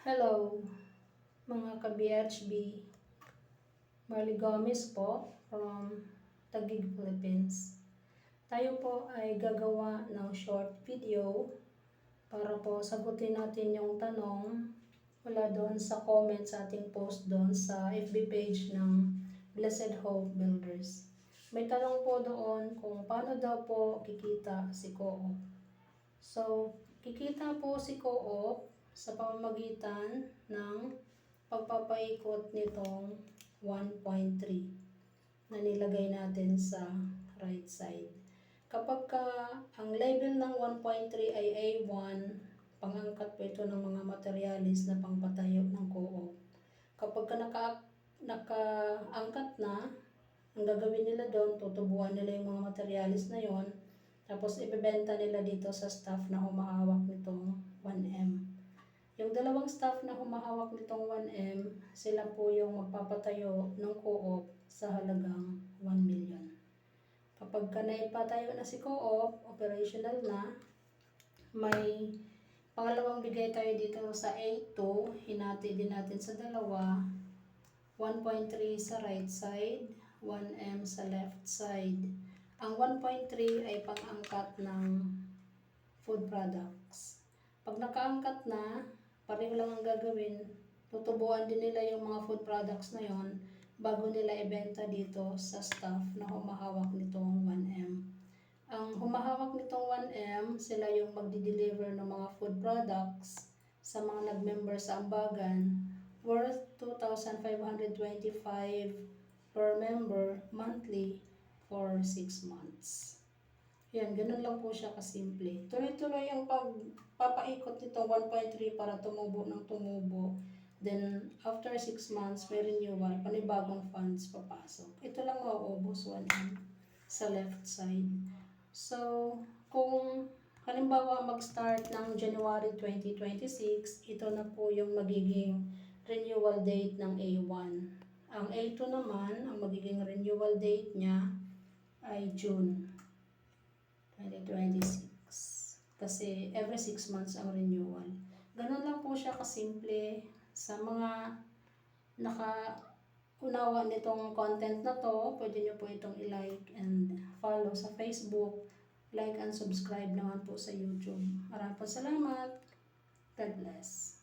Hello, mga ka-BHB. Marley Gomez po from Taguig, Philippines. Tayo po ay gagawa ng short video para po sagutin natin yung tanong mula doon sa comment sa ating post doon sa FB page ng Blessed Hope Builders. May tanong po doon kung paano daw po kikita si Co-op. So, kikita po si Co-op sa pamamagitan ng pagpapaikot nitong 1.3 na nilagay natin sa right side. Kapag ang label ng 1.3 ay A1, pangangkat po ito ng mga materialis na pangpatayo ng Co-op. Kapag nakaangkat na, ang gagawin nila doon, tutubuan nila yung mga materialis na yon, tapos ibebenta nila dito sa staff na humahawak nitong 1M. Yung dalawang staff na humahawak nitong 1M, sila po yung magpapatayo ng Co-op sa halagang 1 million. Kapag naipatayo na si Co-op, operational na, may pangalawang bigay tayo dito sa A2, hinati din natin sa dalawa, 1.3 sa right side, 1M sa left side. Ang 1.3 ay pang-angkat ng food products. Pag nakaangkat na, pareho lang ang gagawin, tutubuan din nila yung mga food products na yon bago nila ibenta dito sa staff na humahawak nitong 1M. Ang humahawak nitong 1M, sila yung magdi-deliver ng mga food products sa mga nag-member sa Ambagan, worth 2,525 per member monthly for 6 months. Yan, ganun lang po siya kasimple. Tuloy-tuloy ang pagpapaikot nito 1.3 para tumubo ng tumubo. Then, after 6 months, may renewal, panibagong funds papasok. Ito lang mauubos 1M sa left side. So, kung halimbawa mag-start ng January 2026, ito na po yung magiging renewal date ng A1. Ang A2 naman, ang magiging renewal date niya ay June 2026. Kasi every 6 months ang renewal. Ganun lang po siya kasimple. Sa mga nakaunawa nitong content na to, pwede nyo po itong i-like and follow sa Facebook. Like and subscribe naman po sa YouTube. Maraming salamat. God bless.